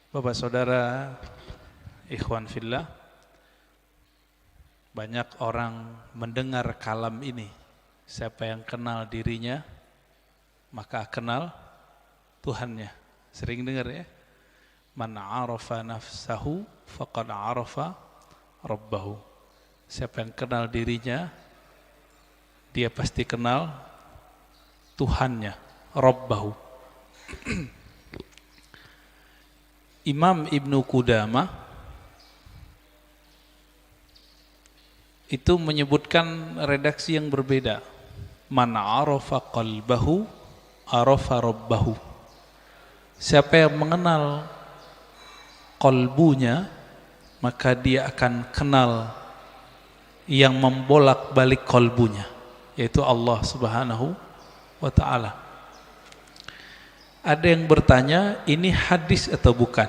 Bapak Saudara, ikhwan fillah, banyak orang mendengar kalam ini. Siapa yang kenal dirinya, maka kenal Tuhannya. Sering dengar ya? Man arafa nafsahu faqad arafa rabbahu. Siapa yang kenal dirinya, dia pasti kenal Tuhannya, Rabbahu. Imam Ibnu Qudamah itu menyebutkan redaksi yang berbeda. Man arafa qalbahu arafa rabbahu. Siapa yang mengenal qalbunya, maka dia akan kenal yang membolak-balik qalbunya, yaitu Allah Subhanahu wa ta'ala. Ada yang bertanya, ini hadis atau bukan?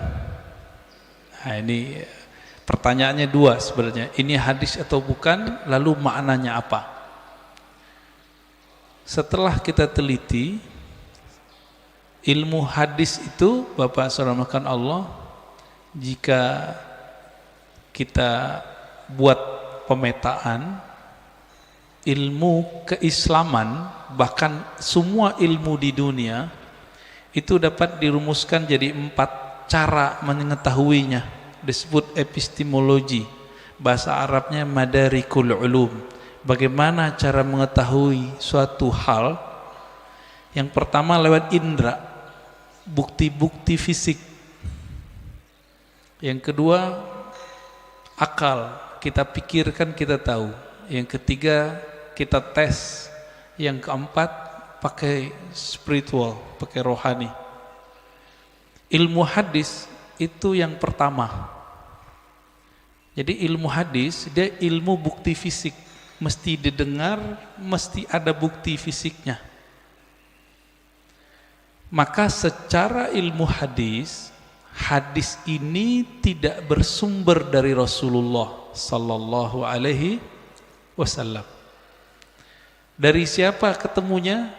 Nah, ini pertanyaannya dua sebenarnya. Ini hadis atau bukan, lalu maknanya apa? Setelah kita teliti, ilmu hadis itu, Bapak Saudara Allah, jika kita buat pemetaan, ilmu keislaman, bahkan semua ilmu di dunia, itu dapat dirumuskan jadi 4 cara mengetahuinya. Disebut epistemologi, bahasa Arabnya madarikul ulum. Bagaimana cara mengetahui suatu hal? Yang pertama lewat indera, bukti-bukti fisik. Yang kedua akal, kita pikirkan kita tahu. Yang ketiga kita tes. Yang keempat pakai spiritual, pakai rohani. Ilmu hadis itu yang pertama. Jadi ilmu hadis dia ilmu bukti fisik, mesti didengar, mesti ada bukti fisiknya. Maka secara ilmu hadis, hadis ini tidak bersumber dari Rasulullah sallallahu alaihi wasallam. Dari siapa ketemunya?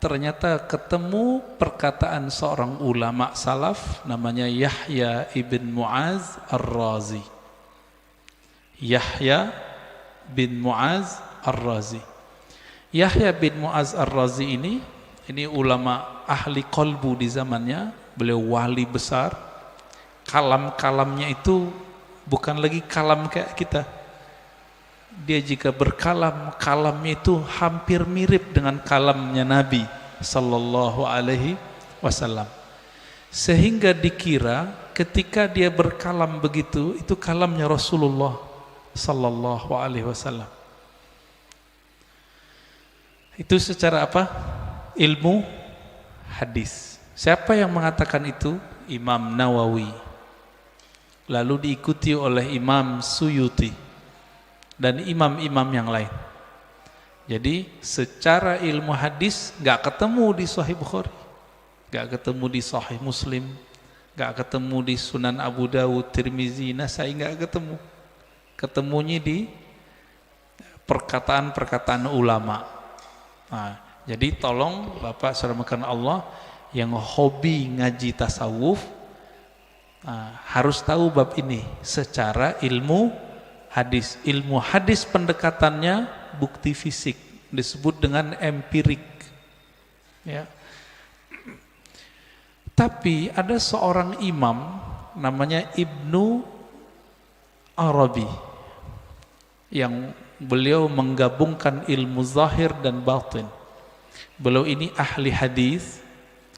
Ternyata ketemu perkataan seorang ulama salaf namanya Yahya ibn Mu'az Ar-Razi. Yahya bin Mu'az Ar-Razi. Yahya bin Mu'az Ar-Razi ini ulama ahli qalbu di zamannya. Beliau wali besar. Kalam-kalamnya itu bukan lagi kalam kayak kita. Dia jika berkalam, kalamnya itu hampir mirip dengan kalamnya Nabi sallallahu alaihi wasallam. Sehingga dikira ketika dia berkalam begitu, itu kalamnya Rasulullah sallallahu alaihi wasallam. Itu secara apa? Ilmu hadis. Siapa yang mengatakan itu? Imam Nawawi. Lalu diikuti oleh Imam Suyuti dan imam-imam yang lain. Jadi secara ilmu hadis gak ketemu di Sahih Bukhari, gak ketemu di Sahih Muslim, gak ketemu di Sunan Abu Dawud, Tirmizi, Nasai, gak ketemu. Ketemunya di perkataan-perkataan ulama. Nah, jadi tolong Bapak saudara Allah yang hobi ngaji tasawuf, harus tahu bab ini secara ilmu hadis. Ilmu hadis pendekatannya bukti fisik, disebut dengan empirik ya. Tapi ada seorang imam namanya Ibnu Arabi yang beliau menggabungkan ilmu zahir dan batin. Beliau ini ahli hadis,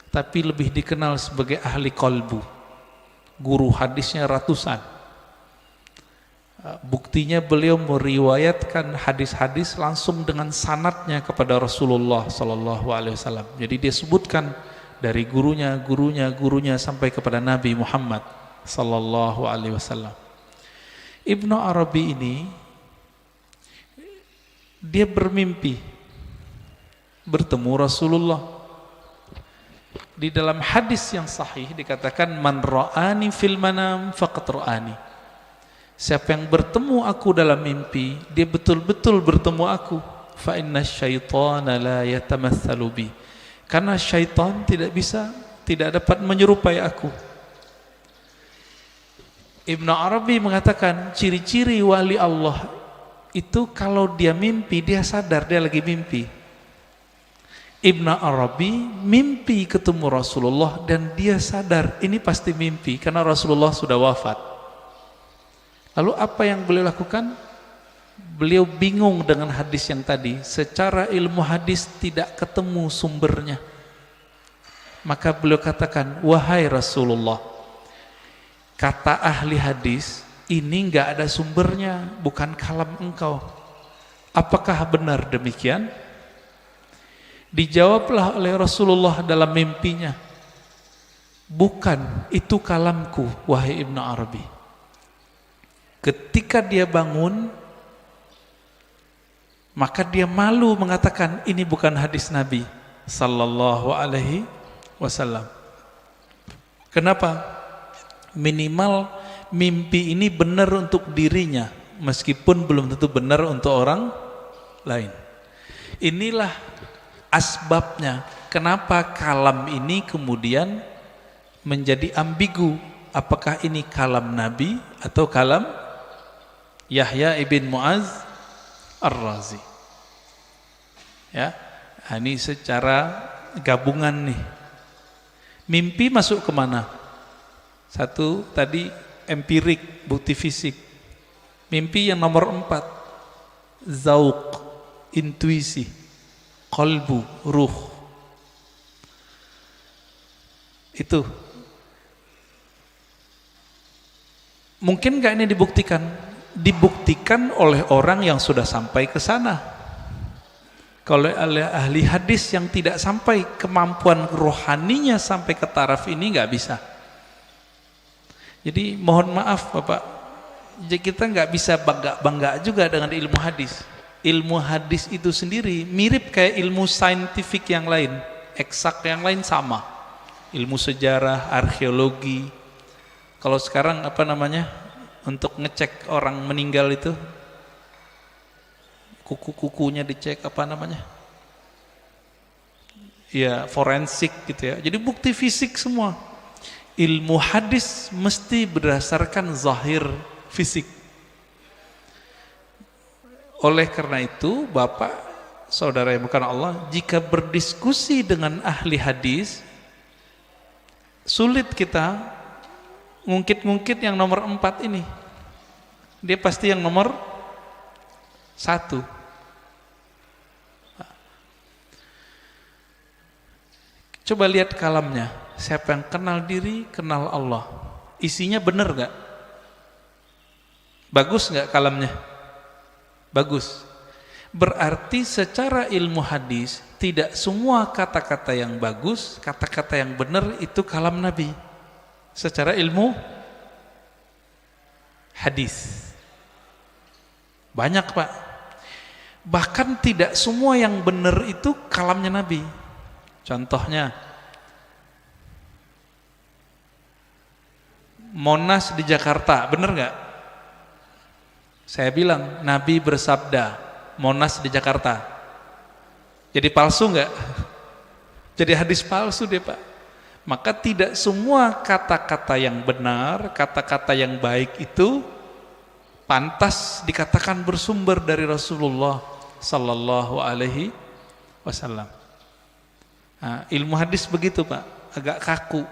tapi lebih dikenal sebagai ahli qalbu. Guru hadisnya ratusan. Buktinya beliau meriwayatkan hadis-hadis langsung dengan sanadnya kepada Rasulullah sallallahu alaihi wasallam. Jadi dia sebutkan dari gurunya sampai kepada Nabi Muhammad sallallahu alaihi wasallam. Ibnu Arabi ini dia bermimpi bertemu Rasulullah. Di dalam hadis yang sahih dikatakan man ra'ani fil manam faqad ra'ani. Siapa yang bertemu aku dalam mimpi, dia betul-betul bertemu aku. Fa inna syaitana la yatamatsalu bi. Karena syaitan tidak dapat menyerupai aku. Ibnu Arabi mengatakan ciri-ciri wali Allah itu kalau dia mimpi dia sadar dia lagi mimpi. Ibnu Arabi mimpi ketemu Rasulullah dan dia sadar ini pasti mimpi karena Rasulullah sudah wafat. Lalu apa yang beliau lakukan? Beliau bingung dengan hadis yang tadi. Secara ilmu hadis tidak ketemu sumbernya. Maka beliau katakan, wahai Rasulullah, kata ahli hadis ini enggak ada sumbernya, bukan kalam engkau. Apakah benar demikian? Dijawablah oleh Rasulullah dalam mimpinya, bukan, itu kalamku wahai Ibnu Arabi. Ketika dia bangun, maka dia malu mengatakan ini bukan hadis Nabi sallallahu alaihi wasallam. Kenapa? Minimal mimpi ini benar untuk dirinya, meskipun belum tentu benar untuk orang lain. Inilah asbabnya kenapa kalam ini kemudian menjadi ambigu. Apakah ini kalam Nabi atau kalam Yahya ibn Muaz Ar-Razi? Ya, ini secara gabungan nih. Mimpi masuk kemana? Satu tadi empirik, bukti fisik. Mimpi yang nomor 4, zauq, intuisi, qalbu, ruh. Itu mungkin gak ini dibuktikan? Dibuktikan oleh orang yang sudah sampai ke sana. Kalau oleh ahli hadis yang tidak sampai, kemampuan rohaninya sampai ke taraf ini nggak bisa. Jadi mohon maaf Bapak, kita nggak bisa bangga juga dengan ilmu hadis. Ilmu hadis itu sendiri mirip kayak ilmu saintifik yang lain, eksak yang lain sama. Ilmu sejarah, arkeologi. Kalau sekarang apa namanya, untuk ngecek orang meninggal itu, kuku-kukunya dicek apa namanya, ya forensik gitu ya. Jadi bukti fisik semua. Ilmu hadis mesti berdasarkan zahir fisik. Oleh karena itu Bapak, saudara yang bukan Allah, jika berdiskusi dengan ahli hadis, sulit kita ngungkit-ngungkit yang nomor 4 ini. Dia pasti yang nomor 1. Coba lihat kalamnya. Siapa yang kenal diri, kenal Allah. Isinya benar gak? Bagus gak kalamnya? Bagus. Berarti secara ilmu hadis, tidak semua kata-kata yang bagus, kata-kata yang benar itu kalam Nabi. Secara ilmu hadis banyak Pak. Bahkan tidak semua yang benar itu kalamnya Nabi. Contohnya Monas di Jakarta, benar nggak? Saya bilang Nabi bersabda Monas di Jakarta. Jadi palsu nggak? Jadi hadis palsu deh Pak. Maka tidak semua kata-kata yang benar, kata-kata yang baik itu pantas dikatakan bersumber dari Rasulullah sallallahu alaihi wasallam. Nah, ilmu hadis begitu Pak, agak kaku.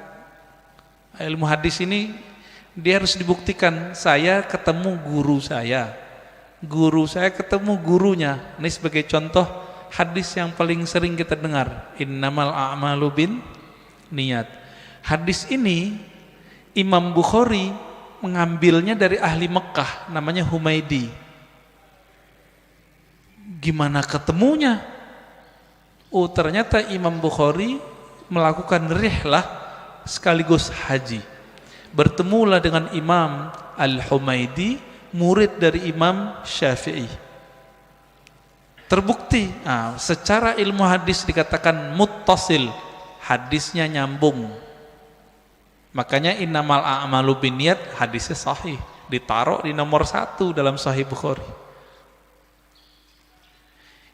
Ilmu hadis ini dia harus dibuktikan. Saya ketemu guru saya ketemu gurunya. Ini sebagai contoh hadis yang paling sering kita dengar, innamal a'malu bin niat. Hadis ini Imam Bukhari mengambilnya dari ahli Mekah, namanya Humaidi. Gimana ketemunya? Oh, ternyata Imam Bukhari melakukan rihlah sekaligus haji. Bertemulah dengan Imam Al-Humaidi, murid dari Imam Syafi'i. Terbukti, secara ilmu hadis dikatakan muttasil, hadisnya nyambung. Makanya innamal a'malu binniyat, hadisnya sahih, ditaruh di nomor 1 dalam Sahih Bukhari.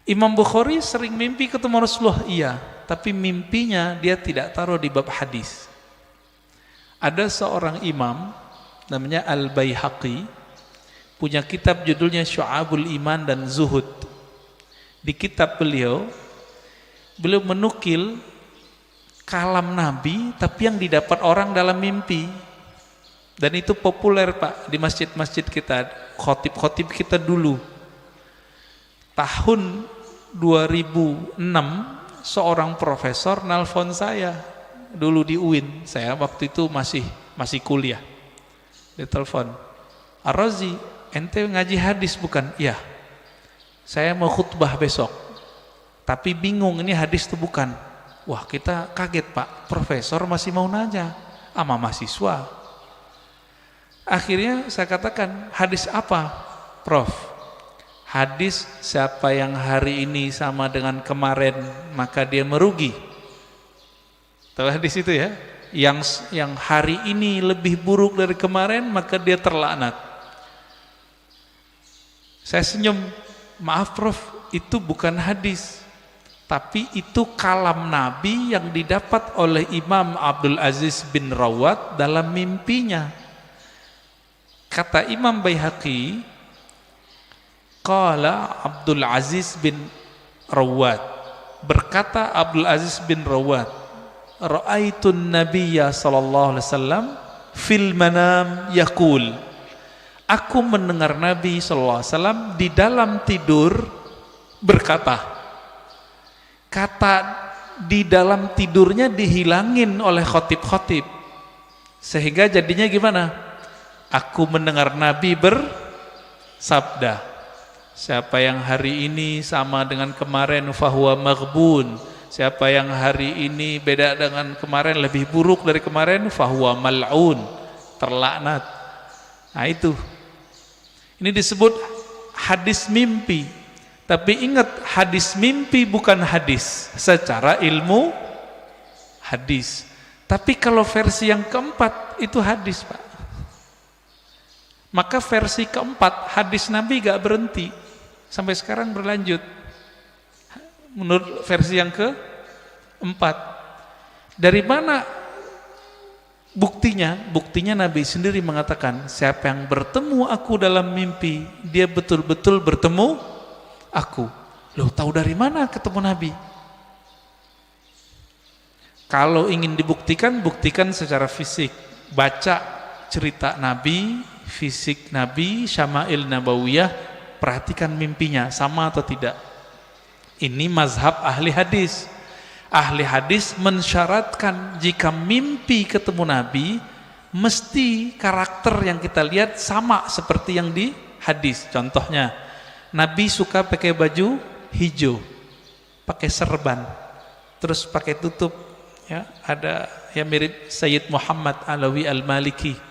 Imam Bukhari sering mimpi ketemu Rasulullah, iya, tapi mimpinya dia tidak taruh di bab hadis. Ada seorang imam namanya Al-Baihaqi, punya kitab judulnya Syu'abul Iman dan Zuhud. Di kitab beliau menukil kalam Nabi tapi yang didapat orang dalam mimpi. Dan itu populer Pak di masjid-masjid kita, khotib-khotib kita dulu. Tahun 2006 seorang profesor nelpon saya dulu di UIN. Saya waktu itu masih kuliah. Dia telepon, "Ar-Razi, ente ngaji hadis bukan?" "Iya. Saya mau khutbah besok. Tapi bingung ini hadis itu bukan." Wah, kita kaget Pak, profesor masih mau nanya sama mahasiswa. Akhirnya saya katakan, "Hadis apa, Prof?" "Hadis siapa yang hari ini sama dengan kemarin maka dia merugi." Tahu hadis itu ya? Yang hari ini lebih buruk dari kemarin maka dia terlaknat. Saya senyum, "Maaf Prof, itu bukan hadis, tapi itu kalam Nabi yang didapat oleh Imam Abdul Aziz bin Rawat dalam mimpinya." Kata Imam Baihaqi, qala Abdul Aziz bin Rawat, berkata Abdul Aziz bin Rawat, "Ra'aitun Nabiyya sallallahu alaihi wasallam fil manam yaqul." Aku mendengar Nabi sallallahu alaihi wasallam di dalam tidur berkata. Kata di dalam tidurnya dihilangin oleh khotib-khotib. Sehingga jadinya gimana? Aku mendengar Nabi bersabda, "Siapa yang hari ini sama dengan kemarin fahuwa maghbun. Siapa yang hari ini beda dengan kemarin, lebih buruk dari kemarin, fahuwa mal'un, terlaknat." Nah itu. Ini disebut hadis mimpi. Tapi ingat, hadis mimpi bukan hadis secara ilmu hadis. Tapi kalau versi yang keempat itu hadis Pak. Maka versi keempat hadis Nabi gak berhenti sampai sekarang berlanjut. Menurut versi yang keempat, dari mana buktinya? Buktinya Nabi sendiri mengatakan, siapa yang bertemu aku dalam mimpi, dia betul-betul bertemu aku. Loh, tahu dari mana ketemu Nabi? Kalau ingin dibuktikan, buktikan secara fisik. Baca cerita Nabi, fisik Nabi, Syama'il Nabawiyah, perhatikan mimpinya sama atau tidak. Ini mazhab ahli hadis. Ahli hadis mensyaratkan jika mimpi ketemu Nabi, mesti karakter yang kita lihat sama seperti yang di hadis. Contohnya, Nabi suka pakai baju hijau, pakai serban, terus pakai tutup, ya, ada yang mirip Sayyid Muhammad Alawi Al-Maliki.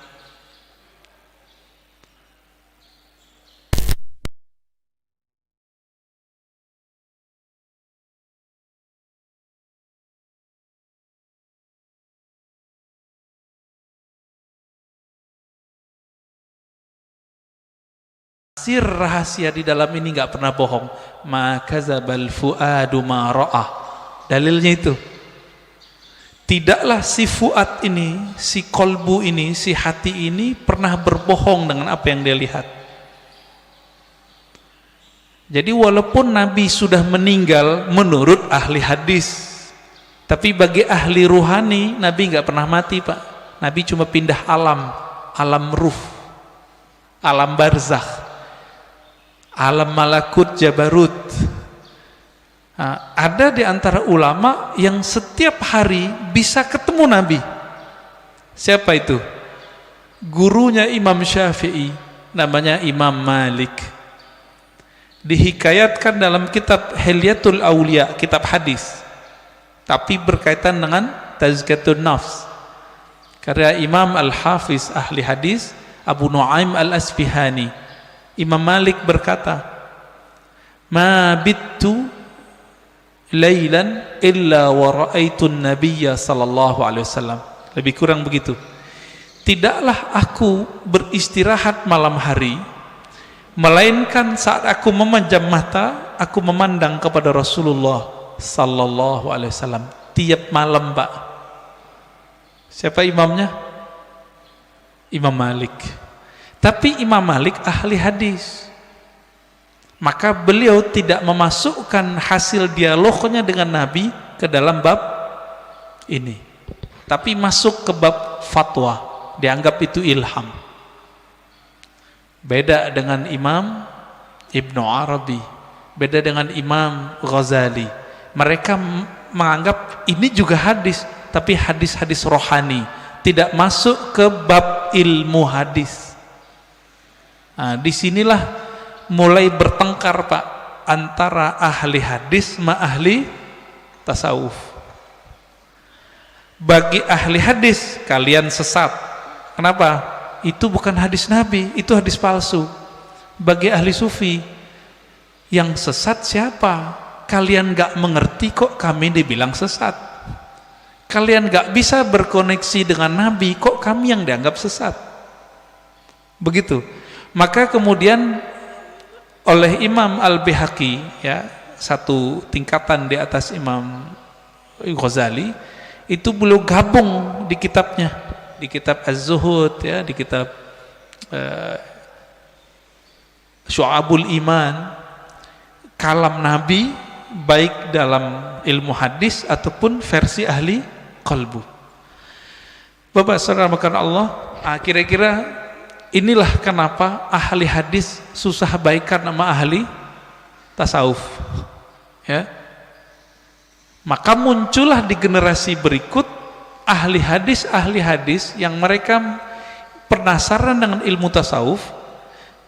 Sir rahasia di dalam ini nggak pernah bohong. Ma kadzabal fuadu ma ra'ah. Dalilnya itu. Tidaklah si fuad ini, si kolbu ini, si hati ini pernah berbohong dengan apa yang dia lihat. Jadi walaupun Nabi sudah meninggal menurut ahli hadis, tapi bagi ahli ruhani Nabi nggak pernah mati Pak. Nabi cuma pindah alam, alam ruh, alam barzakh, alam malakut jabarut. Nah, ada di antara ulama yang setiap hari bisa ketemu Nabi. Siapa itu? Gurunya Imam Syafi'i, namanya Imam Malik. Dihikayatkan dalam kitab Hilyatul Aulia, kitab hadis, tapi berkaitan dengan Tazkiyatun Nafs. Karya Imam Al-Hafiz ahli hadis Abu Nu'aim Al-Asfihani, Imam Malik berkata, "Ma bittu lailan illa wa ra'aitun nabiyya sallallahu alaihi wasallam." Lebih kurang begitu. Tidaklah aku beristirahat malam hari melainkan saat aku memejam mata aku memandang kepada Rasulullah sallallahu alaihi wasallam tiap malam Pak. Siapa imamnya? Imam Malik. Tapi Imam Malik ahli hadis. Maka beliau tidak memasukkan hasil dialognya dengan Nabi ke dalam bab ini. Tapi masuk ke bab fatwa, dianggap itu ilham. Beda dengan Imam Ibnu Arabi, beda dengan Imam Ghazali. Mereka menganggap ini juga hadis, tapi hadis-hadis rohani, tidak masuk ke bab ilmu hadis. Nah, disinilah mulai bertengkar Pak antara ahli hadis sama ahli tasawuf. Bagi ahli hadis kalian sesat. Kenapa? Itu bukan hadis Nabi, itu hadis palsu. Bagi ahli sufi, yang sesat siapa? Kalian gak mengerti kok kami dibilang sesat. Kalian gak bisa berkoneksi dengan Nabi, kok kami yang dianggap sesat. Begitu. Maka kemudian oleh Imam Al-Baihaqi, ya, satu tingkatan di atas Imam Ghazali, itu beliau gabung di kitabnya, di kitab Az-Zuhud, ya, di kitab Syu'abul Iman, kalam Nabi baik dalam ilmu hadis ataupun versi ahli qalbu. Bapak saudara makan Allah, kira-kira inilah kenapa ahli hadis susah baikan sama ahli tasawuf, ya. Maka muncullah di generasi berikut ahli hadis yang mereka penasaran dengan ilmu tasawuf.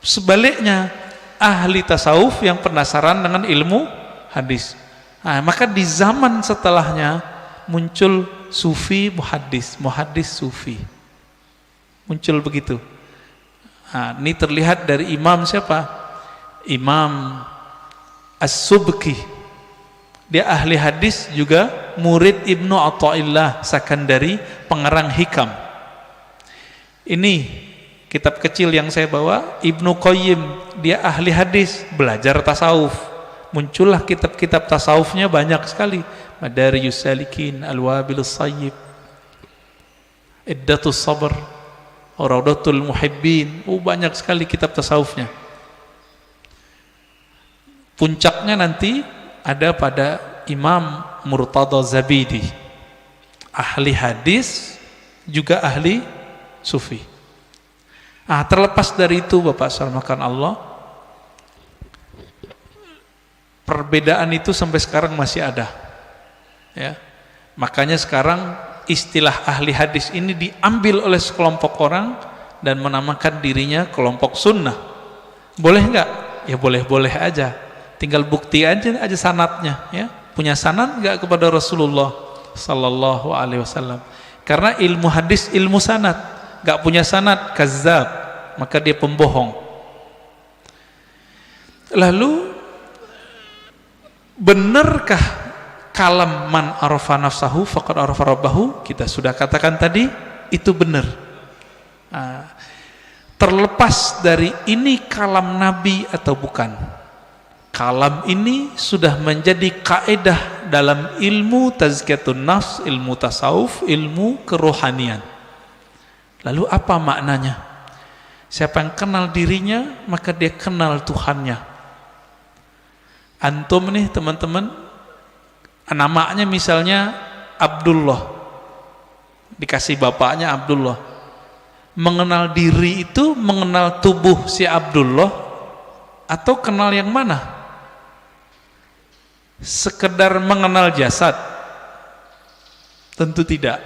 Sebaliknya ahli tasawuf yang penasaran dengan ilmu hadis. Nah, maka di zaman setelahnya muncul sufi muhaddis, muhaddis sufi. Muncul begitu. Nah, ini terlihat dari imam siapa? Imam As-Subki. Dia ahli hadis juga murid Ibnu Athaillah Sakandari, pengarang Hikam. Ini kitab kecil yang saya bawa, Ibnu Qayyim, dia ahli hadis, belajar tasawuf. Muncullah kitab-kitab tasawufnya banyak sekali. Madarijus Salikin, Al-Wabilus Sayyib, Iddatus Sabr, Raudatul Muhibbin. Banyak sekali kitab tasawufnya. Puncaknya nanti ada pada Imam Murtada Zabidi, ahli hadis juga ahli sufi. Terlepas dari itu Bapak sarmakan Allah, perbedaan itu sampai sekarang masih ada, ya. Makanya sekarang istilah ahli hadis ini diambil oleh sekelompok orang dan menamakan dirinya kelompok sunnah. Boleh nggak? Ya boleh-boleh aja. Tinggal bukti aja sanadnya, ya. Punya sanad nggak kepada Rasulullah Sallallahu Alaihi Wasallam? Karena ilmu hadis ilmu sanad. Nggak punya sanad, kazzab, maka dia pembohong. Lalu benarkah kalam man arafa nafsahu faqad arafa rabbahu? Kita sudah katakan tadi, itu benar. Terlepas dari ini kalam Nabi atau bukan, kalam ini sudah menjadi kaidah dalam ilmu tazkiyatun nafs, ilmu tasawuf, ilmu kerohanian. Lalu apa maknanya? Siapa yang kenal dirinya, maka dia kenal Tuhannya. Antum nih teman-teman, namanya misalnya Abdullah, dikasih bapaknya Abdullah. Mengenal diri itu mengenal tubuh si Abdullah atau kenal yang mana? Sekedar mengenal jasad? Tentu tidak.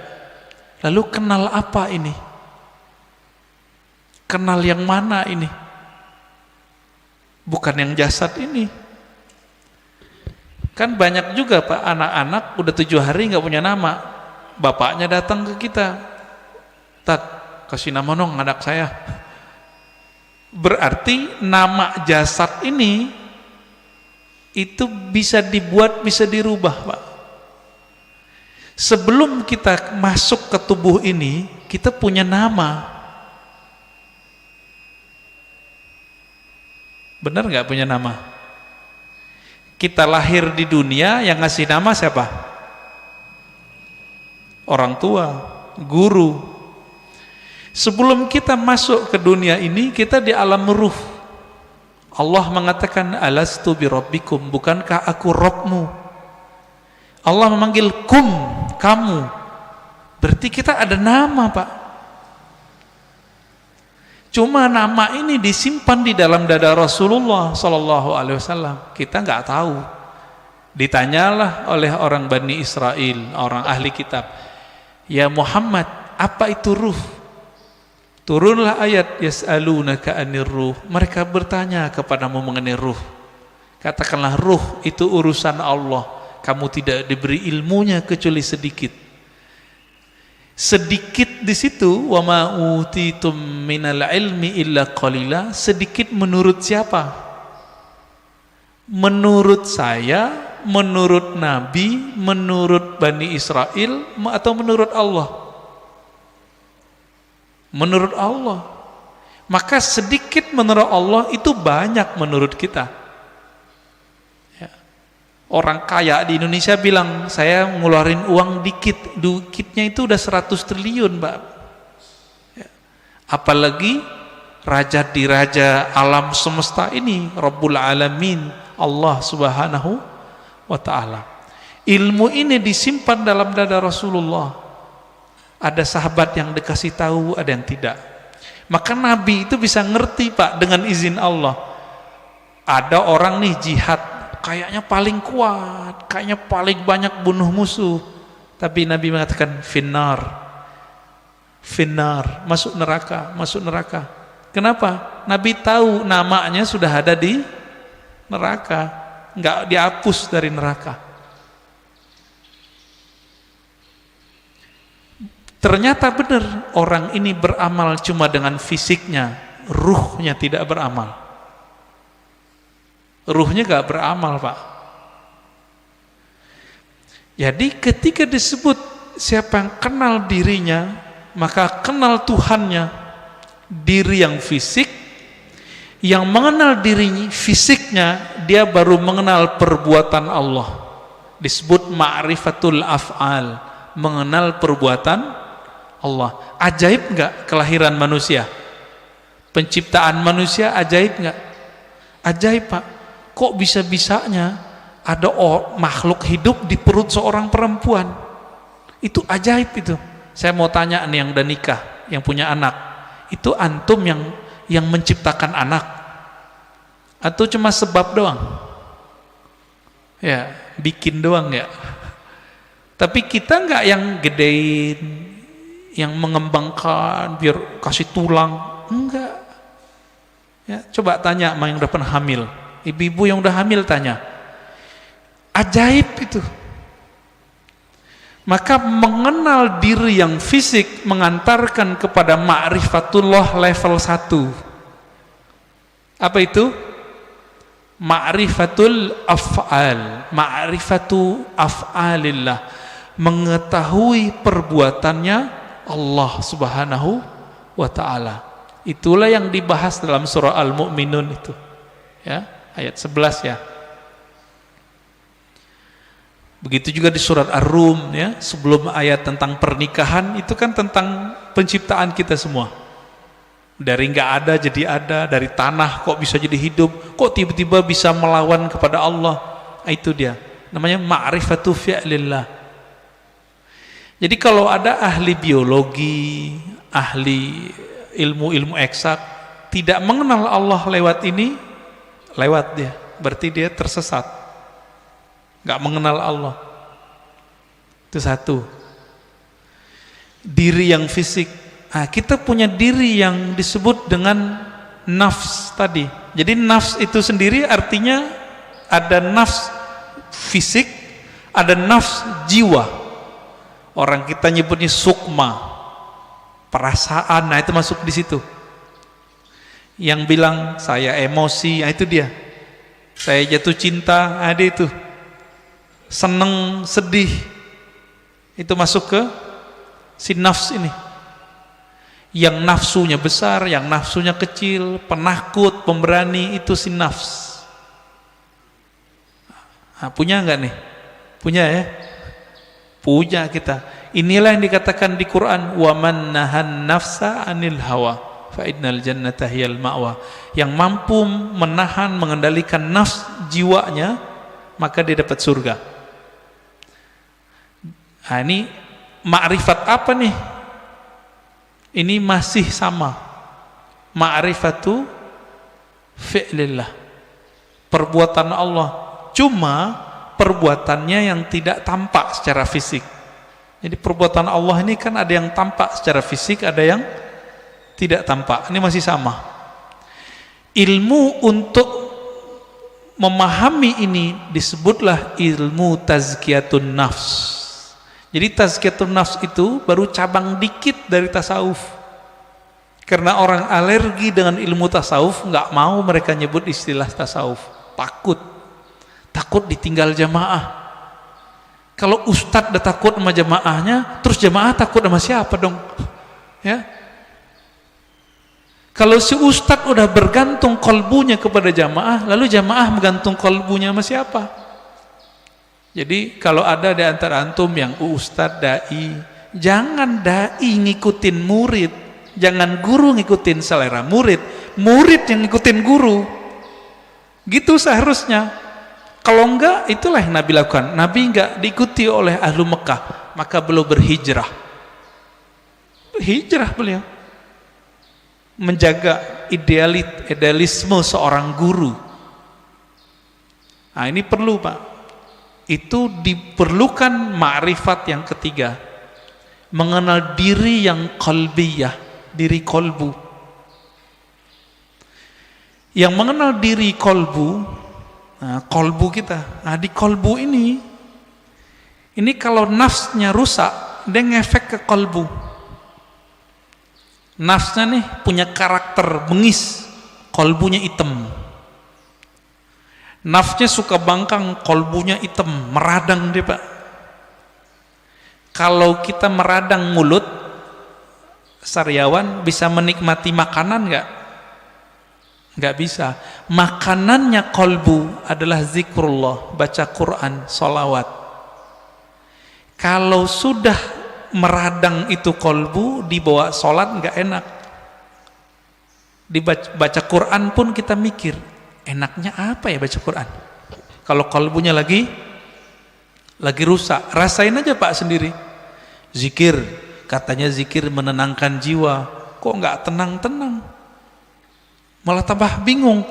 Lalu kenal apa ini? Kenal yang mana ini? Bukan yang jasad ini. Kan banyak juga Pak, anak-anak udah 7 hari nggak punya nama. Bapaknya datang ke kita, Tat, kasih nama dong anak saya. Berarti nama jasad ini itu bisa dibuat, bisa dirubah Pak. Sebelum kita masuk ke tubuh ini, kita punya nama. Benar nggak punya nama? Kita lahir di dunia, yang ngasih nama siapa? Orang tua, guru. Sebelum kita masuk ke dunia ini, kita di alam ruh. Allah mengatakan, alastu birabbikum, bukankah aku Rabbmu? Allah memanggil kum, kamu. Berarti kita ada nama, Pak. Cuma nama ini disimpan di dalam dada Rasulullah Sallallahu Alaihi Wasallam. Kita nggak tahu. Ditanyalah oleh orang Bani Israel, orang ahli kitab, ya Muhammad, apa itu ruh? Turunlah ayat, yas'alunaka 'anir ruh. Mereka bertanya kepadamu mengenai ruh. Katakanlah, ruh itu urusan Allah. Kamu tidak diberi ilmunya kecuali sedikit. Sedikit di situ, wa ma utitum minal ilmi illa qalila. Sedikit menurut siapa? Menurut saya, menurut Nabi, menurut Bani Israel, atau menurut Allah? Menurut Allah. Maka sedikit menurut Allah itu banyak menurut kita. Orang kaya di Indonesia bilang, saya ngeluarin uang dikit, dikitnya itu udah 100 triliun, Pak. Apalagi raja di raja alam semesta ini, Rabbul Alamin, Allah Subhanahu wa Ta'ala. Ilmu ini disimpan dalam dada Rasulullah. Ada sahabat yang dikasih tahu, ada yang tidak. Maka Nabi itu bisa ngerti, Pak, dengan izin Allah. Ada orang nih jihad, kayaknya paling kuat, kayaknya paling banyak bunuh musuh, tapi Nabi mengatakan finnar, finnar, masuk neraka, masuk neraka. Kenapa? Nabi tahu namanya sudah ada di neraka, nggak dihapus dari neraka. Ternyata benar, orang ini beramal cuma dengan fisiknya, ruhnya tidak beramal. Ruhnya gak beramal, Pak. Jadi ketika disebut siapa yang kenal dirinya, maka kenal Tuhannya. Diri yang fisik, yang mengenal diri fisiknya, dia baru mengenal perbuatan Allah. Disebut ma'rifatul af'al, mengenal perbuatan Allah. Ajaib gak kelahiran manusia? Penciptaan manusia ajaib gak? Ajaib, Pak. Kok bisa-bisanya ada makhluk hidup di perut seorang perempuan? Itu ajaib itu. Saya mau tanya nih yang udah nikah, yang punya anak, itu antum yang menciptakan anak? Atau cuma sebab doang? Ya, bikin doang ya. Tapi kita nggak yang gedein, yang mengembangkan biar kasih tulang, enggak. Ya, coba tanya sama yang udah pernah hamil. Ibu-ibu yang udah hamil tanya, ajaib itu. Maka mengenal diri yang fisik mengantarkan kepada ma'rifatullah level 1. Apa itu? Ma'rifatul af'al, ma'rifatu af'alillah, mengetahui perbuatannya Allah Subhanahu wa Ta'ala. Itulah yang dibahas dalam surah Al-Mu'minun itu, ya. Ayat 11 ya. Begitu juga di surat Ar-Rum ya, sebelum ayat tentang pernikahan itu kan tentang penciptaan kita semua. Dari nggak ada jadi ada, dari tanah kok bisa jadi hidup, kok tiba-tiba bisa melawan kepada Allah. Itu dia, namanya ma'rifatu fi'lillah. Jadi kalau ada ahli biologi, ahli ilmu-ilmu eksak tidak mengenal Allah lewat ini, lewat dia, berarti dia tersesat, nggak mengenal Allah. Itu satu. Diri yang fisik. Nah, kita punya diri yang disebut dengan nafs tadi. Jadi nafs itu sendiri artinya ada nafs fisik, ada nafs jiwa. Orang kita nyebutnya sukma, perasaan. Nah, itu masuk di situ. Yang bilang saya emosi, nah itu dia. Saya jatuh cinta, ada itu. Seneng, sedih, itu masuk ke si nafs ini. Yang nafsunya besar, yang nafsunya kecil, penakut, pemberani, itu si nafs. Nah, punya nggak nih? Punya ya? Punya kita. Inilah yang dikatakan di Quran, wa man nahan nafsa 'anil hawa fa innal jannata hiyal ma'wa. Yang mampu menahan, mengendalikan nafs jiwanya, maka dia dapat surga. Nah, ini ma'rifat apa nih? Ini masih sama. Ma'rifatu fi'lillah. Perbuatan Allah. Cuma perbuatannya yang tidak tampak secara fisik. Jadi perbuatan Allah ini kan ada yang tampak secara fisik, ada yang tidak tampak. Ini masih sama. Ilmu untuk memahami ini disebutlah ilmu tazkiyatun nafs. Jadi tazkiyatun nafs itu baru cabang dikit dari tasawuf. Karena orang alergi dengan ilmu tasawuf, nggak mau mereka nyebut istilah tasawuf. Takut ditinggal jamaah. Kalau ustadz udah takut sama jamaahnya, terus jamaah takut sama siapa dong? Ya. Kalau si ustadz udah bergantung kolbunya kepada jamaah, lalu jamaah bergantung kolbunya sama siapa? Jadi kalau ada di antara antum yang ustadz, dai, jangan dai ngikutin murid, jangan guru ngikutin selera murid, murid yang ngikutin guru. Gitu seharusnya. Kalau enggak, itulah yang Nabi lakukan. Nabi enggak diikuti oleh ahlu Mekah, maka beliau berhijrah. Hijrah beliau. Menjaga idealisme seorang guru. Nah, ini perlu, Pak. Itu diperlukan ma'rifat yang ketiga. Mengenal diri yang qalbiyah, diri kolbu. Yang mengenal diri kolbu, nah, kolbu kita, nah, di kolbu ini kalau nafsnya rusak, dia ngefek ke kolbu. Nafsnya nih punya karakter bengis, kolbunya hitam. Nafsnya suka bangkang, kolbunya hitam, meradang dia, Pak. Kalau kita meradang mulut, Saryawan bisa menikmati makanan nggak? Nggak bisa. Makanannya kolbu adalah zikrullah, baca Quran, sholawat. Kalau sudah meradang itu kolbu, dibawa sholat nggak enak. Dibaca Quran pun kita mikir, enaknya apa ya baca Quran? Kalau kolbunya lagi rusak, rasain aja Pak sendiri. Zikir, katanya zikir menenangkan jiwa, kok nggak tenang-tenang? Malah tambah bingung,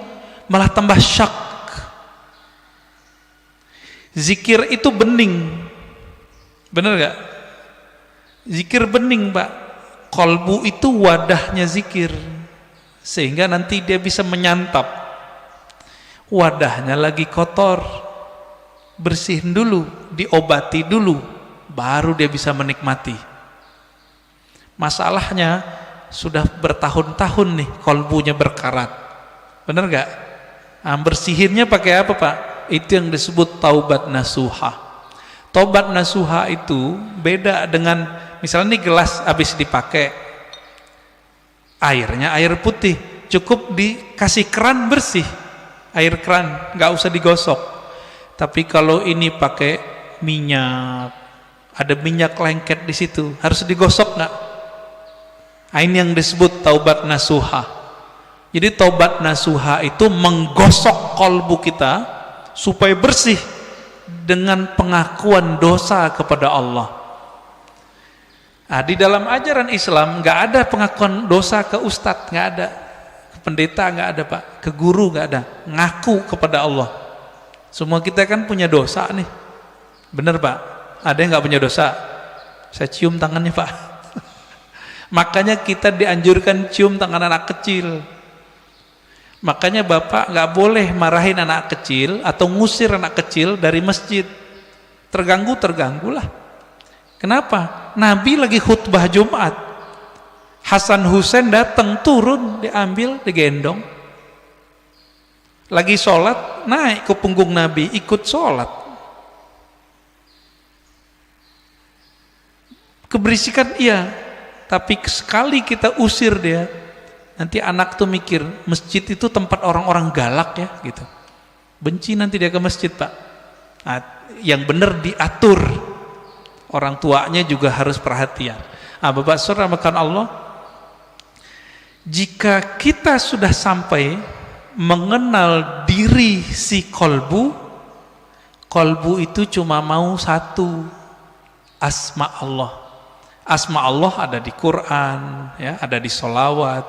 malah tambah syak. Zikir itu bening, bener gak? Zikir bening, Pak. Kolbu itu wadahnya zikir, sehingga nanti dia bisa menyantap. Wadahnya lagi kotor, bersihin dulu, diobati dulu, baru dia bisa menikmati. Masalahnya sudah bertahun-tahun nih kolbunya berkarat, bener gak? Nah, bersihinnya pakai apa, Pak? Itu yang disebut taubat nasuha. Taubat nasuha itu beda dengan, misalnya nih gelas habis dipakai, airnya air putih, cukup dikasih keran bersih, air keran, nggak usah digosok. Tapi kalau ini pakai minyak, ada minyak lengket di situ, harus digosok nggak? Ini yang disebut taubat nasuha. Jadi taubat nasuha itu menggosok kolbu kita supaya bersih dengan pengakuan dosa kepada Allah. Nah, di dalam ajaran Islam nggak ada pengakuan dosa ke ustadz, nggak ada, ke pendeta nggak ada, Pak, ke guru nggak ada, ngaku kepada Allah. Semua kita kan punya dosa nih, bener Pak? Ada yang nggak punya dosa? Saya cium tangannya, Pak. Makanya kita dianjurkan cium tangan anak kecil. Makanya bapak nggak boleh marahin anak kecil atau ngusir anak kecil dari masjid. Terganggulah. Kenapa? Nabi lagi khutbah Jumat, Hasan Husain datang, turun, diambil, digendong. Lagi sholat, naik ke punggung Nabi, ikut sholat. Keberisikan iya, tapi sekali kita usir dia, nanti anak tuh mikir masjid itu tempat orang-orang galak ya, gitu. Benci nanti dia ke masjid, Pak. Nah, yang benar diatur. Orang tuanya juga harus perhatian. Bapak saudara makan Allah, jika kita sudah sampai mengenal diri si kolbu itu cuma mau satu, asma Allah. Asma Allah ada di Quran, ya, ada di sholawat,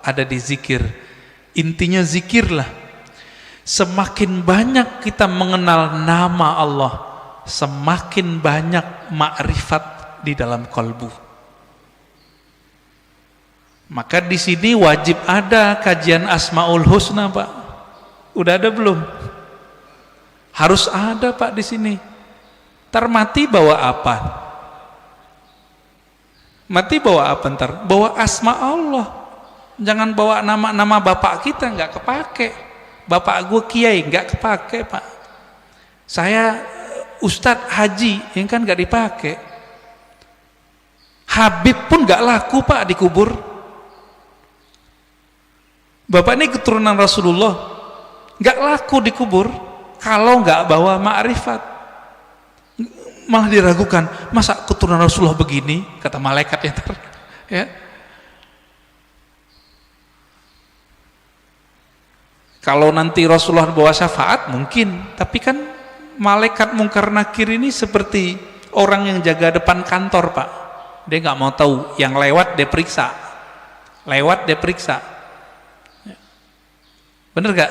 ada di zikir. Intinya zikirlah. Semakin banyak kita mengenal nama Allah, semakin banyak makrifat di dalam kolbu. Maka di sini wajib ada kajian Asmaul Husna, Pak. Udah ada belum? Harus ada, Pak, di sini. Ntar mati bawa apa? Mati bawa apa ntar? Bawa asma Allah. Jangan bawa nama-nama bapak kita, nggak kepake. Bapak gue kiai, nggak kepake, Pak. Saya Ustadz Haji, yang kan nggak dipakai. Habib pun nggak laku, Pak, dikubur. Bapak ini keturunan Rasulullah, nggak laku dikubur kalau nggak bawa ma'rifat. Malah diragukan, masa keturunan Rasulullah begini, kata malaikat ya. Kalau nanti Rasulullah bawa syafaat mungkin, tapi kan malaikat mungkar nakir ini seperti orang yang jaga depan kantor, Pak. Dia nggak mau tahu, yang lewat dia periksa, bener gak?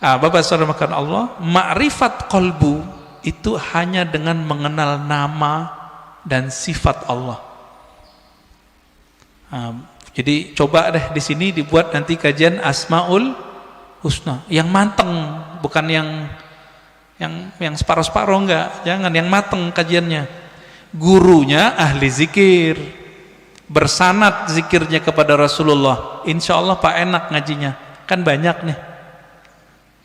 Bapak saudara makan Allah, ma'rifat kolbu itu hanya dengan mengenal nama dan sifat Allah. Jadi coba deh di sini dibuat nanti kajian Asmaul Husna yang mateng, bukan yang separuh-separuh, enggak. Jangan, yang mateng kajiannya. Gurunya ahli zikir, bersanad zikirnya kepada Rasulullah. Insya Allah Pak enak ngajinya. Kan banyak nih,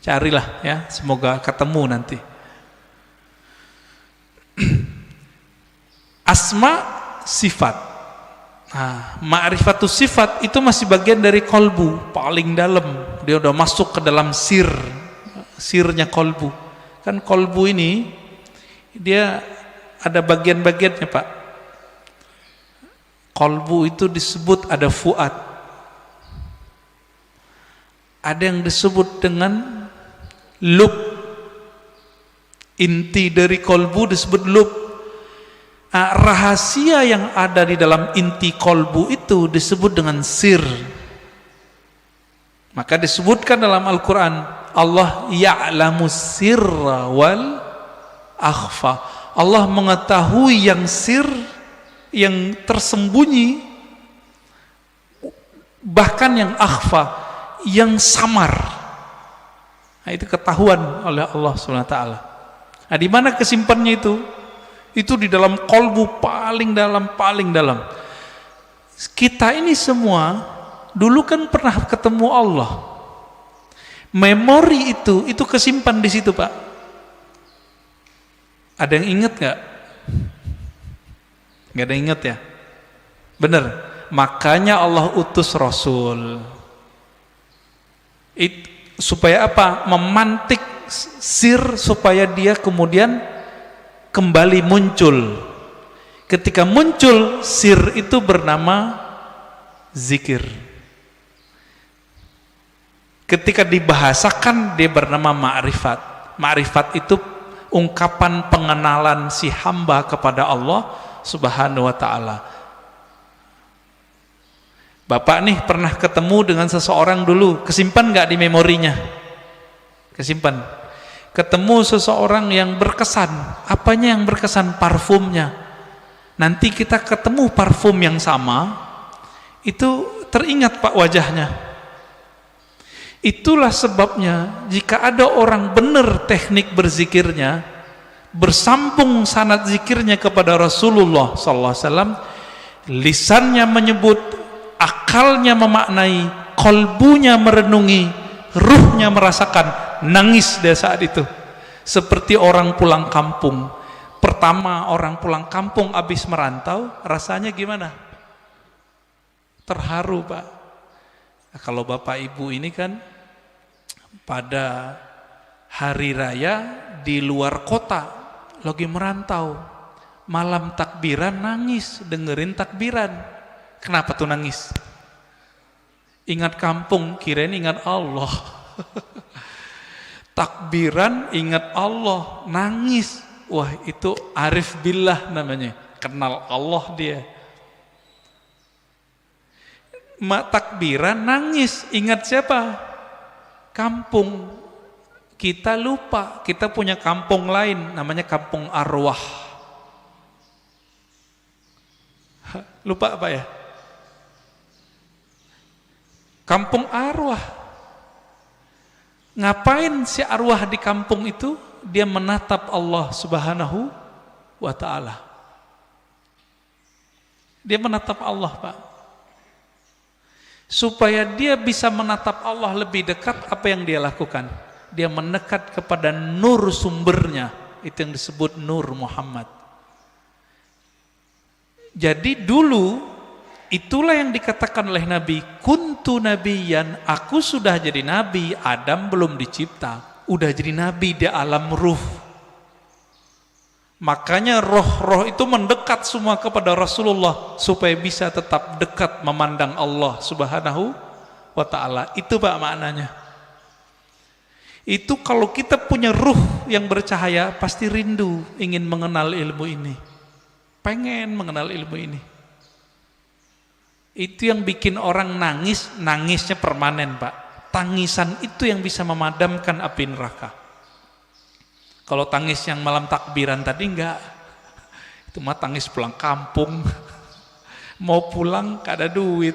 carilah ya, semoga ketemu nanti. Asma sifat, ma'rifatus sifat itu masih bagian dari kolbu, paling dalam. Dia udah masuk ke dalam sirnya kolbu. Kan kolbu ini dia ada bagian-bagiannya, Pak. Kolbu itu disebut ada fuad, ada yang disebut dengan lub. Inti dari kolbu disebut lub. Rahasia yang ada di dalam inti kolbu itu disebut dengan sir. Maka disebutkan dalam Al-Quran, Allah ya'lamu sirra wal akhfa. Allah mengetahui yang sir, yang tersembunyi, bahkan yang akhfa, yang samar. Itu ketahuan oleh Allah SWT. Di mana kesimpannya itu? Itu di dalam kolbu paling dalam. Kita ini semua dulu kan pernah ketemu Allah. Memori itu kesimpan di situ, Pak. Ada yang ingat nggak? Nggak ada yang ingat ya? Bener. Makanya Allah utus Rasul. Supaya apa? Memantik sir supaya dia kemudian kembali muncul. Ketika muncul sir itu bernama zikir. Ketika dibahasakan dia bernama ma'rifat. Ma'rifat itu ungkapan pengenalan si hamba kepada Allah Subhanahu wa ta'ala. Bapak nih pernah ketemu dengan seseorang dulu, kesimpan nggak di memorinya? Kesimpan. Ketemu seseorang yang berkesan. Apanya yang berkesan? Parfumnya. Nanti kita ketemu parfum yang sama, itu teringat, Pak, wajahnya. Itulah sebabnya jika ada orang benar teknik berzikirnya, bersambung sanad zikirnya kepada Rasulullah SAW, lisannya menyebut, akalnya memaknai, kolbunya merenungi, ruhnya merasakan, nangis dia saat itu. Seperti orang pulang kampung. Pertama orang pulang kampung habis merantau, rasanya gimana? Terharu, Pak. Nah, kalau Bapak Ibu ini kan pada hari raya di luar kota, lagi merantau, malam takbiran nangis dengerin takbiran. Kenapa tuh nangis? Ingat kampung, kirain ingat Allah. Takbiran ingat Allah, nangis. Wah, itu arif billah namanya, kenal Allah dia. Takbiran nangis, ingat siapa? Kampung. Kita lupa, kita punya kampung lain, namanya kampung arwah. Lupa apa ya? Kampung arwah. Ngapain si arwah di kampung itu? Dia menatap Allah Subhanahu wa ta'ala. Dia menatap Allah, Pak. Supaya dia bisa menatap Allah lebih dekat, apa yang dia lakukan? Dia mendekat kepada nur sumbernya. Itu yang disebut nur Muhammad. Jadi dulu itulah yang dikatakan oleh Nabi, kuntu nabiyan, aku sudah jadi nabi, Adam belum dicipta, udah jadi nabi di alam ruh. Makanya roh-roh itu mendekat semua kepada Rasulullah supaya bisa tetap dekat memandang Allah Subhanahu wa ta'ala. Itu Pak maknanya. Itu kalau kita punya ruh yang bercahaya, pasti rindu ingin mengenal ilmu ini, pengen mengenal ilmu ini. Itu yang bikin orang nangis, nangisnya permanen Pak. Tangisan itu yang bisa memadamkan api neraka. Kalau tangis yang malam takbiran tadi enggak, itu mah tangis pulang kampung, mau pulang gak ada duit.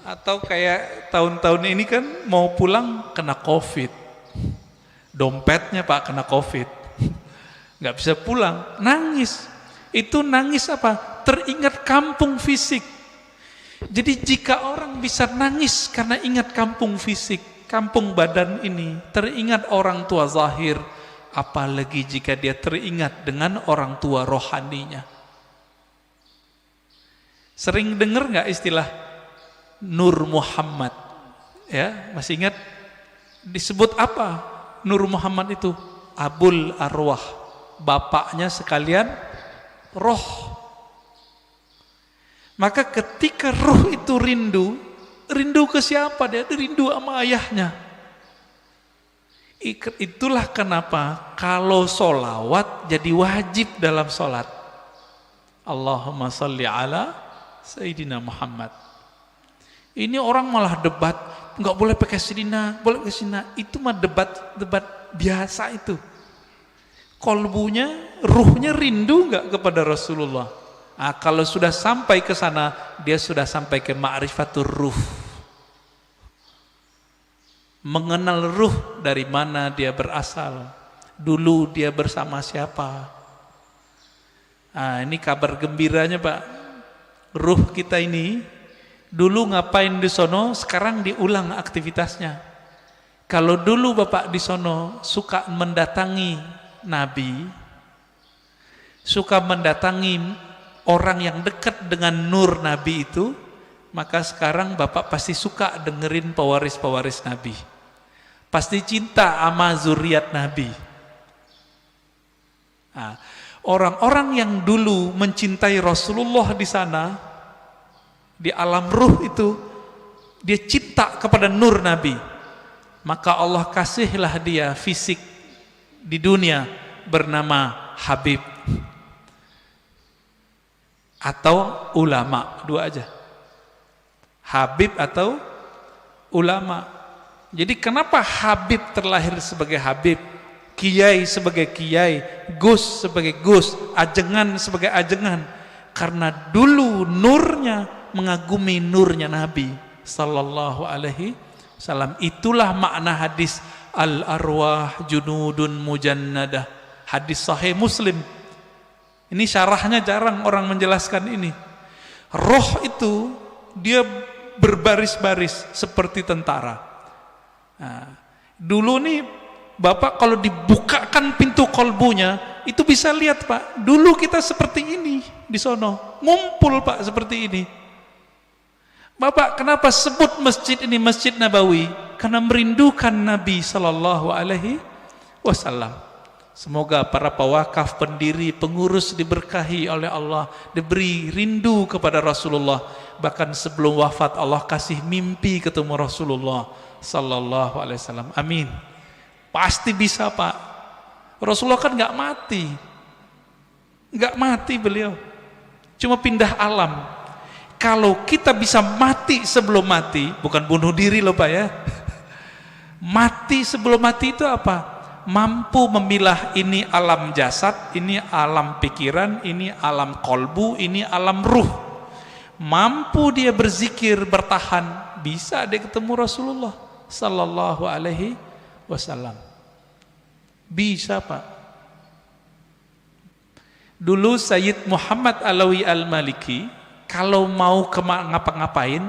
Atau kayak tahun-tahun ini kan mau pulang kena COVID, dompetnya Pak kena COVID, nggak bisa pulang, nangis. Itu nangis apa? Teringat kampung fisik. Jadi jika orang bisa nangis karena ingat kampung fisik, kampung badan ini, teringat orang tua zahir, apalagi jika dia teringat dengan orang tua rohaninya. Sering dengar nggak istilah Nur Muhammad? Ya, masih ingat disebut apa? Nur Muhammad itu Abul Arwah, bapaknya sekalian roh. Maka ketika roh itu rindu ke siapa? Dia rindu sama ayahnya. Itulah kenapa kalau solawat jadi wajib dalam solat. Allahumma salli ala Sayyidina Muhammad. Ini orang malah debat, nggak boleh pakai Sayyidina, boleh pakai Sayyidina. Itu mah debat biasa itu. Kolbunya, ruhnya rindu nggak kepada Rasulullah. Nah, kalau sudah sampai ke sana, dia sudah sampai ke ma'rifatur ruh. Mengenal ruh dari mana dia berasal. Dulu dia bersama siapa. Nah, ini kabar gembiranya Pak. Ruh kita ini dulu ngapain di sono, sekarang diulang aktivitasnya. Kalau dulu Bapak di sono suka mendatangi Nabi, suka mendatangi orang yang dekat dengan nur Nabi itu, maka sekarang Bapak pasti suka dengerin pewaris-pewaris Nabi. Pasti cinta sama zuriat Nabi. Nah, orang-orang yang dulu mencintai Rasulullah di sana, di alam ruh itu, dia cinta kepada nur Nabi. Maka Allah kasihlah dia fisik di dunia bernama Habib atau ulama, dua aja. Habib atau ulama. Jadi kenapa Habib terlahir sebagai Habib, Kiai sebagai Kiai, Gus sebagai Gus, Ajengan sebagai Ajengan? Karena dulu nurnya mengagumi nurnya Nabi sallallahu alaihi wasallam. Itulah makna hadis al-arwah junudun mujannadah, hadis sahih Muslim. Ini syarahnya jarang orang menjelaskan ini. Roh itu dia berbaris-baris seperti tentara. Nah, dulu nih Bapak kalau dibukakan pintu kolbunya itu bisa lihat Pak. Dulu kita seperti ini di sono, ngumpul Pak seperti ini. Bapak kenapa sebut masjid ini Masjid Nabawi? Karena merindukan Nabi Sallallahu Alaihi Wasallam. Semoga para pewakaf, pendiri, pengurus diberkahi oleh Allah, diberi rindu kepada Rasulullah. Bahkan sebelum wafat Allah kasih mimpi ketemu Rasulullah sallallahu alaihi wasallam. Amin. Pasti bisa, Pak. Rasulullah kan nggak mati. Nggak mati beliau. Cuma pindah alam. Kalau kita bisa mati sebelum mati, bukan bunuh diri loh Pak ya. Mati sebelum mati itu apa? Mampu memilah ini alam jasad, ini alam pikiran, ini alam kolbu, ini alam ruh. Mampu dia berzikir, bertahan, bisa dia ketemu Rasulullah sallallahu alaihi wasallam. Bisa Pak. Dulu Sayyid Muhammad Alawi Al-Maliki kalau mau ngapa-ngapain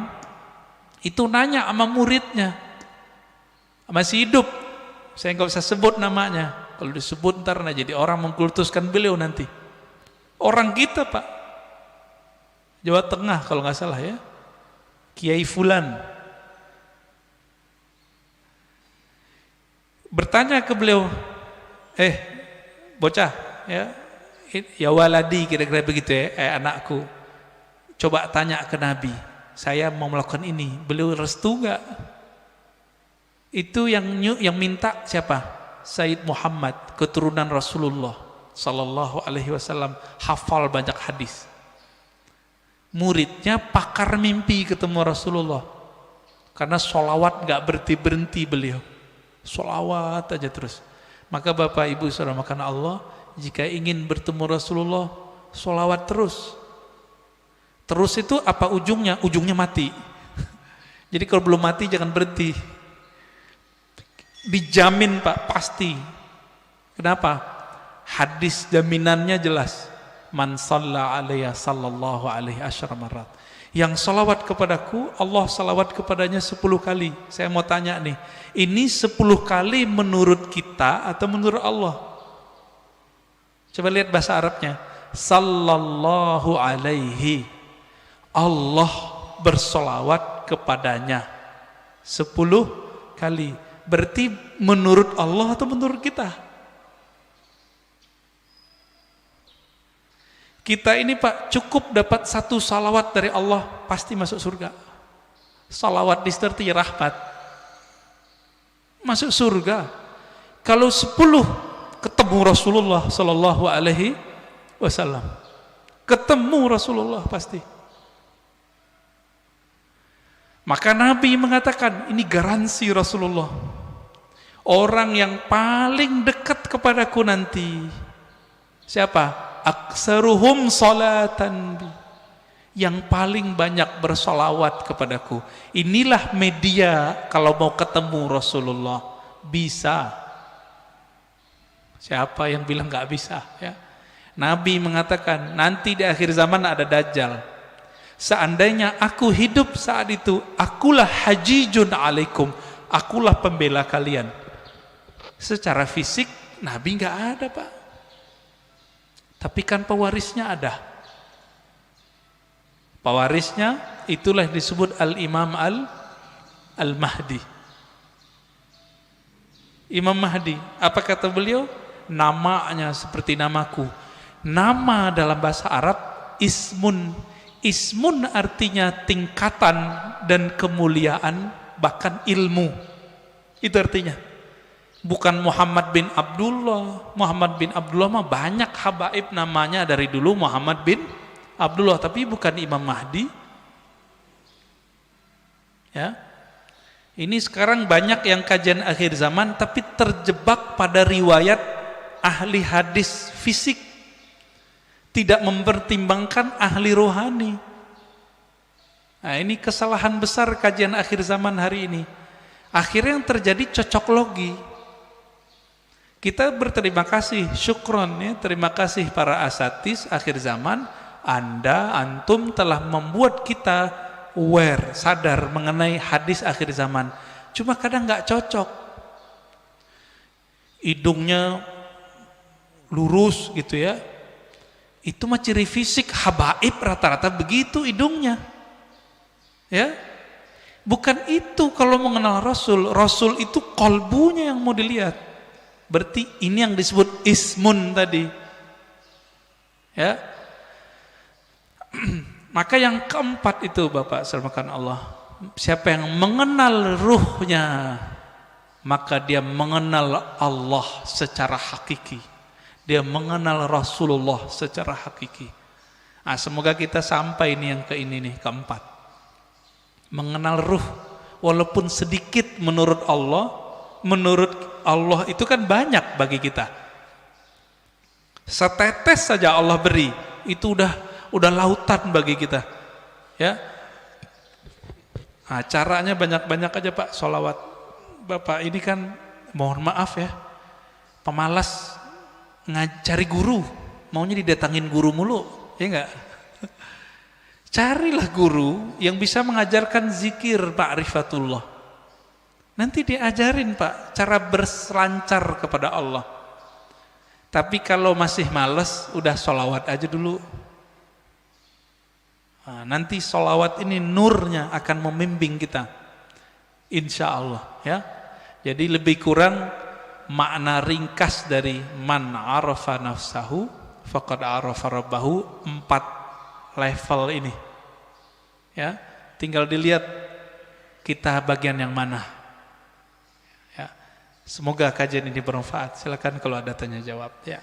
itu nanya sama muridnya, masih hidup, saya nggak usah sebut namanya, kalau disebut ntar jadi orang mengkultuskan beliau nanti. Orang kita Pak, Jawa Tengah kalau nggak salah ya, Kiai Fulan, bertanya ke beliau, bocah ya waladi, kira-kira begitu ya, anakku, coba tanya ke Nabi, saya mau melakukan ini, beliau restu nggak? Itu yang minta siapa? Sayyid Muhammad, keturunan Rasulullah sallallahu alaihi wasallam, hafal banyak hadis. Muridnya pakar mimpi ketemu Rasulullah. Karena sholawat gak berhenti-berhenti beliau. Sholawat aja terus. Maka Bapak Ibu saudara makan Allah, jika ingin bertemu Rasulullah, sholawat terus. Terus itu apa ujungnya? Ujungnya mati. Jadi kalau belum mati jangan berhenti. Dijamin Pak, pasti. Kenapa? Hadis jaminannya jelas. Man shalla alaiya sallallahu alaihi asyara marat. Yang salawat kepadaku, Allah salawat kepadanya 10 kali. Saya mau tanya nih, ini 10 kali menurut kita atau menurut Allah? Coba lihat bahasa Arabnya. Sallallahu alaihi. Allah bersolawat kepadanya 10 kali. Berarti menurut Allah atau menurut kita? Kita ini Pak cukup dapat 1 salawat dari Allah pasti masuk surga. Salawat disertai rahmat, masuk surga. Kalau 10 ketemu Rasulullah sallallahu alaihi wasallam, ketemu Rasulullah pasti. Maka Nabi mengatakan, ini garansi Rasulullah, orang yang paling dekat kepadaku nanti siapa? Aksaruhum salatan bi, yang paling banyak bersolawat kepadaku. Inilah media kalau mau ketemu Rasulullah. Bisa. Siapa yang bilang gak bisa ya? Nabi mengatakan nanti di akhir zaman ada Dajjal. Seandainya aku hidup saat itu, akulah hajijun alaikum, akulah pembela kalian. Secara fisik Nabi nggak ada Pak, tapi kan pewarisnya ada. Pewarisnya itulah disebut Al-Imam Al-Mahdi. Imam Mahdi, apa kata beliau? Namanya seperti namaku. Nama dalam bahasa Arab ismun. Ismun artinya tingkatan dan kemuliaan, bahkan ilmu. Itu artinya. Bukan Muhammad bin Abdullah. Muhammad bin Abdullah mah banyak habaib namanya dari dulu Muhammad bin Abdullah, tapi bukan Imam Mahdi. Ya. Ini sekarang banyak yang kajian akhir zaman tapi terjebak pada riwayat ahli hadis fisik, tidak mempertimbangkan ahli rohani. Nah, ini kesalahan besar kajian akhir zaman hari ini. Akhirnya yang terjadi cocok logi. Kita berterima kasih, syukron ya, terima kasih para asatis akhir zaman. Antum telah membuat kita aware, sadar mengenai hadis akhir zaman. Cuma kadang nggak cocok. Hidungnya lurus gitu ya. Itu mah ciri fisik habaib, rata-rata begitu hidungnya. Ya. Bukan itu kalau mengenal Rasul. Rasul itu kolbunya yang mau dilihat. Berarti ini yang disebut ismun tadi. Ya. Maka yang keempat itu Bapak selamatkan Allah, siapa yang mengenal ruhnya, maka dia mengenal Allah secara hakiki. Dia mengenal Rasulullah secara hakiki. Nah, semoga kita sampai ini yang ke ini nih, keempat. Mengenal ruh, walaupun sedikit menurut Allah itu kan banyak bagi kita. Setetes saja Allah beri, itu udah lautan bagi kita. Ya. Nah, caranya banyak-banyak aja Pak, sholawat. Bapak ini kan mohon maaf ya, pemalas ngajari guru, maunya didatangin guru mulu, ya enggak? Carilah guru yang bisa mengajarkan zikir ma'rifatullah. Nanti diajarin Pak cara berselancar kepada Allah. Tapi kalau masih males, udah sholawat aja dulu. Nah, nanti sholawat ini nurnya akan membimbing kita, insya Allah ya. Jadi lebih kurang makna ringkas dari man arafa nafsahu faqad arafa rabbahu, 4 level ini ya. Tinggal dilihat kita bagian yang mana ya. Semoga kajian ini bermanfaat. Silakan kalau ada tanya jawab ya.